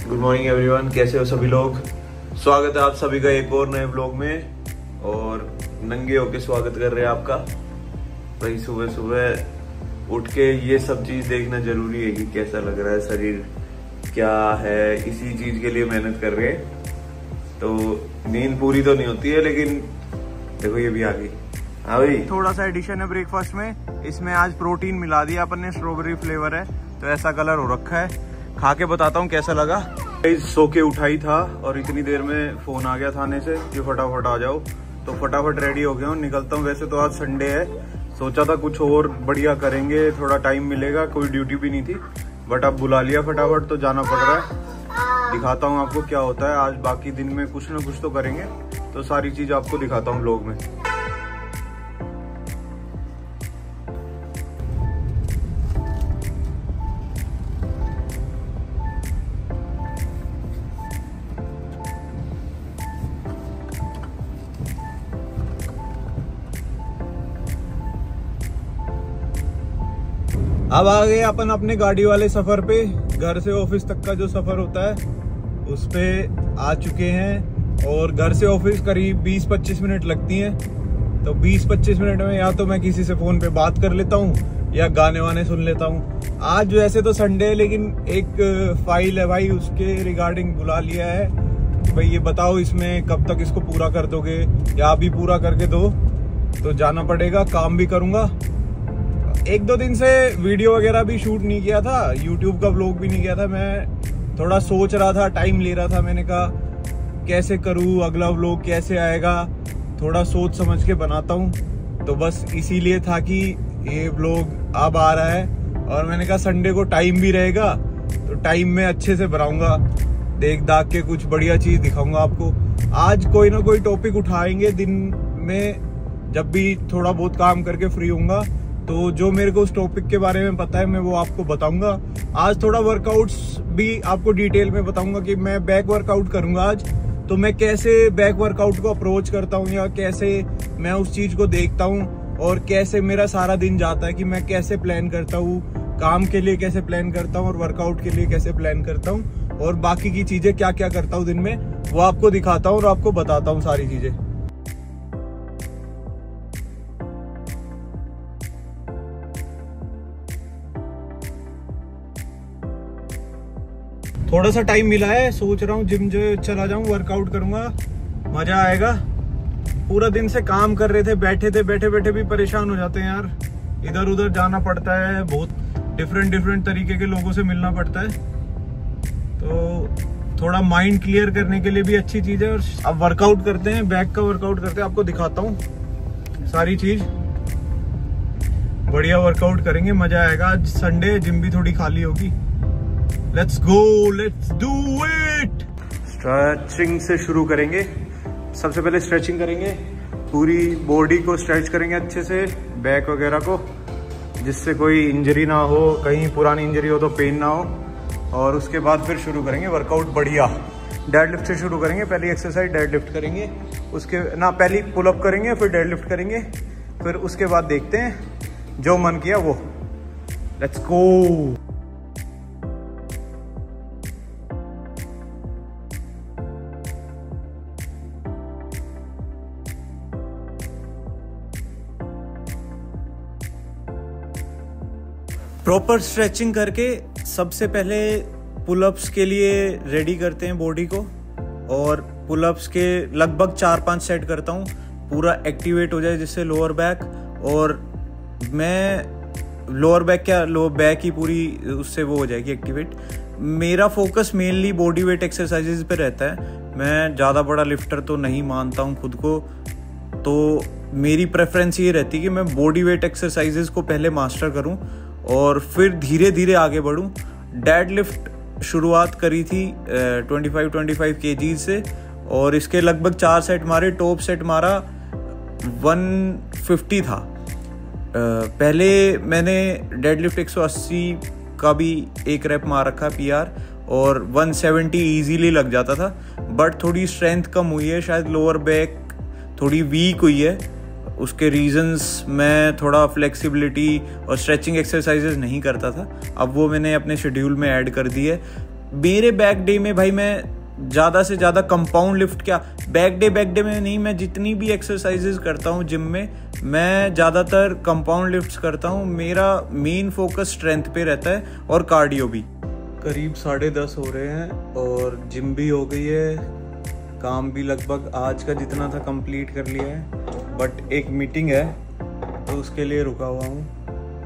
Good morning everyone, कैसे हो सभी लोग। स्वागत है आप सभी का एक और नए ब्लॉग में। और नंगे होके स्वागत कर रहे हैं आपका। भाई सुबह सुबह उठ के ये सब चीज़ देखना जरूरी है कि कैसा लग रहा है शरीर, क्या है, इसी चीज़ के लिए मेहनत कर रहे हैं। तो नींद पूरी तो नहीं होती है, लेकिन देखो ये भी आ गई। हाँ भाई, थोड़ा सा एडिशन है ब्रेकफास्ट में। इसमें आज प्रोटीन मिला दिया अपन ने, स्ट्रॉबेरी फ्लेवर है तो ऐसा कलर हो रखा है। खा के बताता हूँ कैसा लगा। सो के उठाई था और इतनी देर में फोन आ गया थाने से कि फटाफट आ जाओ, तो फटाफट रेडी हो गया हूँ, निकलता हूँ। वैसे तो आज संडे है, सोचा था कुछ और बढ़िया करेंगे, थोड़ा टाइम मिलेगा, कोई ड्यूटी भी नहीं थी, बट अब बुला लिया फटाफट तो जाना पड़ रहा है। दिखाता हूँ आपको क्या होता है आज। बाकी दिन में कुछ ना कुछ तो करेंगे, तो सारी चीज आपको दिखाता हूँ व्लॉग में। अब आ गए अपन अपने गाड़ी वाले सफर पे। घर से ऑफिस तक का जो सफर होता है उस पे आ चुके हैं। और घर से ऑफिस करीब 20-25 मिनट लगती हैं। तो 20-25 मिनट में या तो मैं किसी से फोन पे बात कर लेता हूँ या गाने वाने सुन लेता हूँ। आज वैसे तो संडे है, लेकिन एक फाइल है भाई, उसके रिगार्डिंग बुला लिया है कि भाई ये बताओ इसमें कब तक इसको पूरा कर दोगे, या अभी पूरा करके दो। तो जाना पड़ेगा, काम भी करूंगा। 1-2 दिन से वीडियो वगैरह भी शूट नहीं किया था, यूट्यूब का व्लॉग भी नहीं किया था। मैं थोड़ा सोच रहा था, टाइम ले रहा था। मैंने कहा कैसे करूँ, अगला व्लॉग कैसे आएगा, थोड़ा सोच समझ के बनाता हूँ। तो बस इसीलिए था कि ये व्लॉग अब आ रहा है। और मैंने कहा संडे को टाइम भी रहेगा, तो टाइम में अच्छे से बनाऊंगा, देख दाख के कुछ बढ़िया चीज दिखाऊंगा आपको। आज कोई ना कोई टॉपिक उठाएंगे दिन में, जब भी थोड़ा बहुत काम करके फ्री होऊंगा। तो जो मेरे को उस टॉपिक के बारे में पता है मैं वो आपको बताऊंगा। आज थोड़ा वर्कआउट्स भी आपको डिटेल में बताऊंगा कि मैं बैक वर्कआउट करूंगा आज, तो मैं कैसे बैक वर्कआउट को अप्रोच करता हूं, या कैसे मैं उस चीज को देखता हूं, और कैसे मेरा सारा दिन जाता है कि मैं कैसे प्लान करता हूं, काम के लिए कैसे प्लान करता हूं और वर्कआउट के लिए कैसे प्लान करता हूं, और बाकी की चीजें क्या क्या करता हूं दिन में, वो आपको दिखाता हूं और आपको बताता हूं सारी चीजें। थोड़ा सा टाइम मिला है, सोच रहा हूँ जिम जो चला जाऊँ, वर्कआउट करूंगा, मजा आएगा। पूरा दिन से काम कर रहे थे, बैठे बैठे भी परेशान हो जाते हैं यार। इधर उधर जाना पड़ता है, बहुत डिफरेंट तरीके के लोगों से मिलना पड़ता है, तो थोड़ा माइंड क्लियर करने के लिए भी अच्छी चीज है। और अब वर्कआउट करते हैं, बैक का वर्कआउट करते हैं, आपको दिखाता हूँ सारी चीज। बढ़िया वर्कआउट करेंगे, मजा आएगा। आज संडे है, जिम भी थोड़ी खाली होगी। Let's go, let's do it. Stretching से शुरू करेंगे। सबसे पहले स्ट्रेचिंग करेंगे, पूरी बॉडी को स्ट्रेच करेंगे अच्छे से, बैक वगैरह को, जिससे कोई इंजरी ना हो, कहीं पुरानी इंजरी हो तो पेन ना हो। और उसके बाद फिर शुरू करेंगे वर्कआउट बढ़िया। डेडलिफ्ट से शुरू करेंगे। पहली एक्सरसाइज डेडलिफ्ट करेंगे, उसके ना पहली पुलअप करेंगे, फिर डेडलिफ्ट करेंगे, फिर उसके बाद देखते हैं जो मन किया वो। Let's go. प्रॉपर स्ट्रेचिंग करके सबसे पहले पुलअप्स के लिए रेडी करते हैं बॉडी को। और पुलअप्स के लगभग 4-5 सेट करता हूँ, पूरा एक्टिवेट हो जाए जिससे लोअर बैक। और मैं लोअर बैक ही पूरी उससे वो हो जाएगी एक्टिवेट। मेरा focus mainly body weight exercises पे रहता है। मैं ज़्यादा बड़ा लिफ्टर तो नहीं मानता हूँ खुद को, तो मेरी प्रेफरेंस ये रहती है कि मैं बॉडी वेट एक्सरसाइजेज को पहले मास्टर करूँ और फिर धीरे धीरे आगे बढ़ूं। डेडलिफ्ट शुरुआत करी थी 25 kg से, और इसके लगभग 4 सेट मारे। टॉप सेट मारा 150 था। पहले मैंने डेडलिफ्ट 180 का भी एक रैप मार रखा PR, और 170 इजीली लग जाता था। बट थोड़ी स्ट्रेंथ कम हुई है, शायद लोअर बैक थोड़ी वीक हुई है। उसके रीजंस मैं थोड़ा फ्लेक्सिबिलिटी और स्ट्रेचिंग एक्सरसाइजेज नहीं करता था, अब वो मैंने अपने शेड्यूल में ऐड कर दी है। मेरे बैक डे में भाई मैं ज़्यादा से ज़्यादा कंपाउंड लिफ्ट क्या, बैक डे में नहीं, मैं जितनी भी एक्सरसाइजेज करता हूँ जिम में, मैं ज़्यादातर कंपाउंड लिफ्ट्स करता हूँ। मेरा मेन फोकस स्ट्रेंथ पे रहता है और कार्डियो भी। करीब 10:30 हो रहे हैं और जिम भी हो गई है, काम भी लगभग आज का जितना था कंप्लीट कर लिया है, बट एक मीटिंग है तो उसके लिए रुका हुआ हूँ।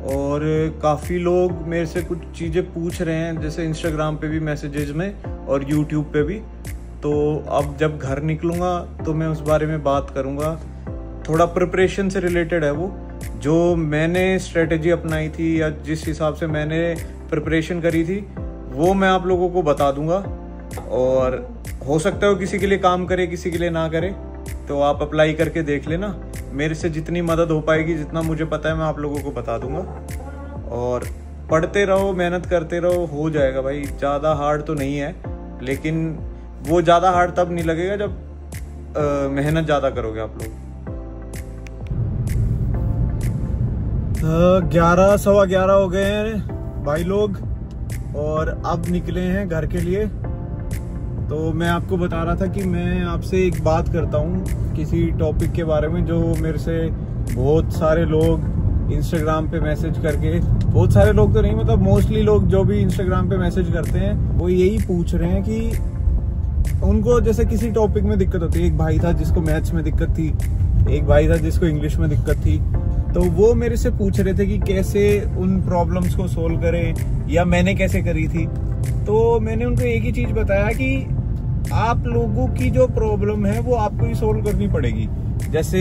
और काफ़ी लोग मेरे से कुछ चीज़ें पूछ रहे हैं, जैसे इंस्टाग्राम पे भी मैसेजेस में और यूट्यूब पे भी। तो अब जब घर निकलूँगा तो मैं उस बारे में बात करूँगा। थोड़ा प्रिपरेशन से रिलेटेड है वो, जो मैंने स्ट्रेटेजी अपनाई थी या जिस हिसाब से मैंने प्रिपरेशन करी थी वो मैं आप लोगों को बता दूँगा। और हो सकता है वो किसी के लिए काम करे, किसी के लिए ना करे, तो आप अप्लाई करके देख लेना। मेरे से जितनी मदद हो पाएगी, जितना मुझे पता है, मैं आप लोगों को बता दूंगा। और पढ़ते रहो, मेहनत करते रहो, हो जाएगा भाई। ज़्यादा हार्ड तो नहीं है, लेकिन वो ज़्यादा हार्ड तब नहीं लगेगा जब मेहनत ज़्यादा करोगे आप लोग। 11 सवा 11 हो गए हैं भाई लोग, और अब निकले हैं घर के लिए। तो मैं आपको बता रहा था कि मैं आपसे एक बात करता हूँ किसी टॉपिक के बारे में, जो मेरे से बहुत सारे लोग इंस्टाग्राम पे मैसेज करके, बहुत सारे लोग तो नहीं, मतलब मोस्टली लोग जो भी इंस्टाग्राम पे मैसेज करते हैं वो यही पूछ रहे हैं कि उनको जैसे किसी टॉपिक में दिक्कत होती है। एक भाई था जिसको मैथ्स में दिक्कत थी, एक भाई था जिसको इंग्लिश में दिक्कत थी। तो वो मेरे से पूछ रहे थे कि कैसे उन प्रॉब्लम्स को सोल्व करें, या मैंने कैसे करी थी। तो मैंने उनको एक ही चीज बताया कि आप लोगों की जो प्रॉब्लम है वो आपको ही सोल्व करनी पड़ेगी। जैसे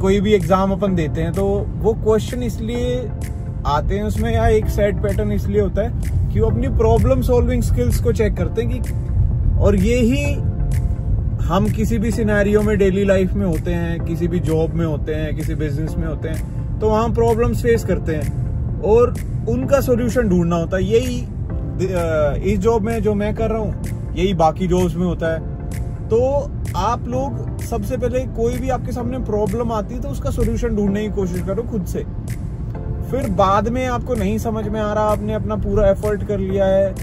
कोई भी एग्जाम अपन देते हैं तो वो क्वेश्चन इसलिए आते हैं उसमें, या एक सेट पैटर्न इसलिए होता है कि वो अपनी प्रॉब्लम सॉल्विंग स्किल्स को चेक करते हैं कि, और ये ही हम किसी भी सिनेरियो में डेली लाइफ में होते हैं, किसी भी जॉब में होते हैं, किसी बिजनेस में होते हैं, तो वहां प्रॉब्लम्स फेस करते हैं और उनका सॉल्यूशन ढूंढना होता है। यही इस जॉब में जो मैं कर रहा हूँ, यही बाकी जॉब्स में होता है। तो आप लोग सबसे पहले, कोई भी आपके सामने प्रॉब्लम आती है तो उसका सॉल्यूशन ढूंढने की कोशिश करो खुद से। फिर बाद में आपको नहीं समझ में आ रहा, आपने अपना पूरा एफर्ट कर लिया है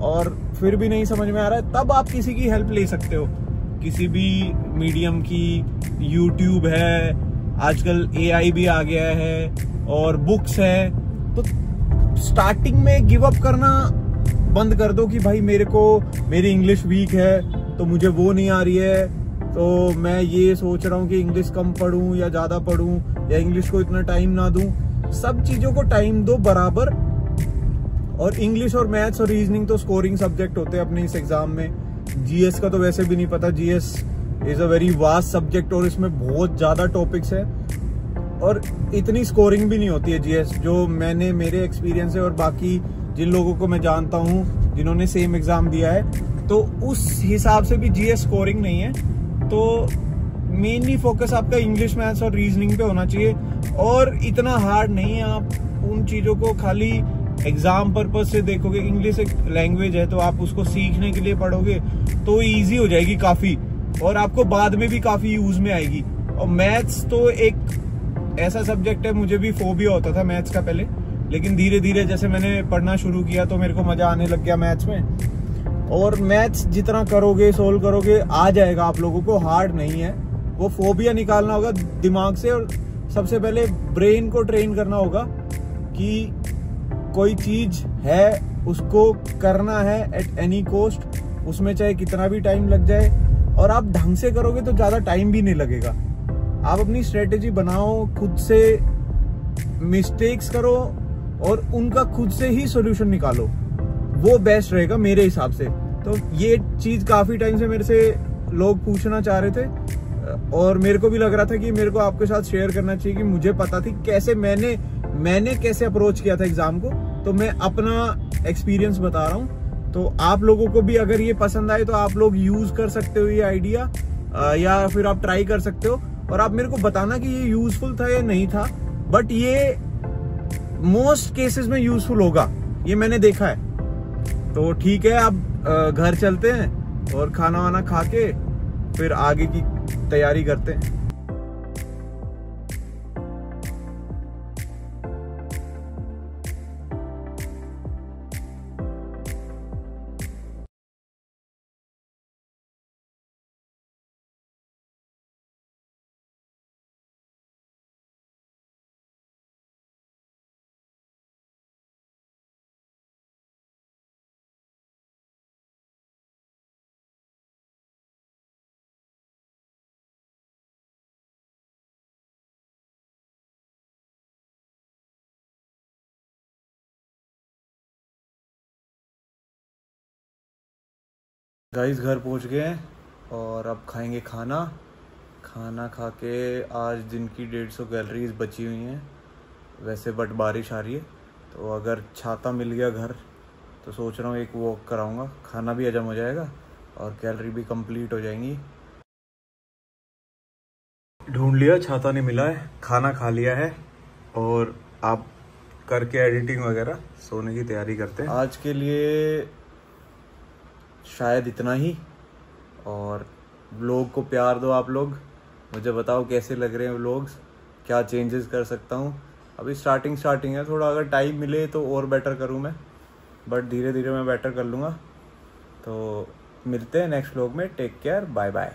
और फिर भी नहीं समझ में आ रहा है, तब आप किसी की हेल्प ले सकते हो, किसी भी मीडियम की। यूट्यूब है, आजकल AI भी आ गया है, और बुक्स है। तो स्टार्टिंग में गिव अप करना बंद कर दो कि भाई मेरी इंग्लिश वीक है तो मुझे वो नहीं आ रही है, तो मैं ये सोच रहा हूँ कि इंग्लिश कम पढूं या ज्यादा पढूं, या इंग्लिश को इतना टाइम ना दूं। सब चीजों को टाइम दो बराबर। और इंग्लिश और मैथ्स और रीजनिंग तो स्कोरिंग सब्जेक्ट होते हैं अपने इस एग्जाम में। GS का तो वैसे भी नहीं पता। GS is a very vast subject और इसमें बहुत ज्यादा टॉपिक्स है और इतनी स्कोरिंग भी नहीं होती है GS, जो मैंने मेरे एक्सपीरियंस है और बाकी जिन लोगों को मैं जानता हूँ जिन्होंने सेम एग्जाम दिया है, तो उस हिसाब से भी GS स्कोरिंग नहीं है। तो मेनली फोकस आपका इंग्लिश, मैथ्स और रीजनिंग पे होना चाहिए, और इतना हार्ड नहीं है। आप उन चीजों को खाली एग्जाम पर्पज से देखोगे। इंग्लिश एक लैंग्वेज है, तो आप उसको सीखने के लिए पढ़ोगे तो इजी हो जाएगी काफी, और आपको बाद में भी काफी यूज में आएगी। और मैथ्स तो एक ऐसा सब्जेक्ट है, मुझे भी फोबिया होता था मैथ्स का पहले, लेकिन धीरे धीरे जैसे मैंने पढ़ना शुरू किया तो मेरे को मजा आने लग गया मैथ्स में। और मैथ्स जितना करोगे, सोल्व करोगे, आ जाएगा आप लोगों को, हार्ड नहीं है। वो फोबिया निकालना होगा दिमाग से, और सबसे पहले ब्रेन को ट्रेन करना होगा कि कोई चीज है उसको करना है एट एनी कॉस्ट, उसमें चाहे कितना भी टाइम लग जाए। और आप ढंग से करोगे तो ज्यादा टाइम भी नहीं लगेगा। आप अपनी स्ट्रेटेजी बनाओ, खुद से मिस्टेक्स करो और उनका खुद से ही सॉल्यूशन निकालो, वो बेस्ट रहेगा मेरे हिसाब से। तो ये चीज काफी टाइम से मेरे से लोग पूछना चाह रहे थे, और मेरे को भी लग रहा था कि मेरे को आपके साथ शेयर करना चाहिए कि मुझे पता थी कैसे मैंने कैसे अप्रोच किया था एग्जाम को। तो मैं अपना एक्सपीरियंस बता रहा हूँ। तो आप लोगों को भी अगर ये पसंद आए तो आप लोग यूज कर सकते हो ये आइडिया, या फिर आप ट्राई कर सकते हो, और आप मेरे को बताना कि ये यूजफुल था या नहीं था। बट ये मोस्ट केसेस में यूजफुल होगा, ये मैंने देखा है। तो ठीक है, अब घर चलते हैं और खाना वाना खा के फिर आगे की तैयारी करते हैं। गाइस घर पहुंच गए हैं और अब खाएंगे खाना खा के। आज दिन की 150 कैलोरीज बची हुई हैं वैसे, बट बारिश आ रही है तो अगर छाता मिल गया घर तो सोच रहा हूँ एक वॉक कराऊंगा, खाना भी हजम हो जाएगा और कैलोरी भी कंप्लीट हो जाएंगी। ढूंढ लिया, छाता नहीं मिला है, खाना खा लिया है और आप करके एडिटिंग वगैरह सोने की तैयारी करते हैं। आज के लिए शायद इतना ही, और व्लॉग को प्यार दो आप लोग, मुझे बताओ कैसे लग रहे हैं व्लॉग्स, क्या चेंजेस कर सकता हूँ। अभी स्टार्टिंग है, थोड़ा अगर टाइम मिले तो और बेटर करूँ मैं, बट धीरे धीरे मैं बेटर कर लूँगा। तो मिलते हैं नेक्स्ट व्लॉग में, टेक केयर, बाय बाय।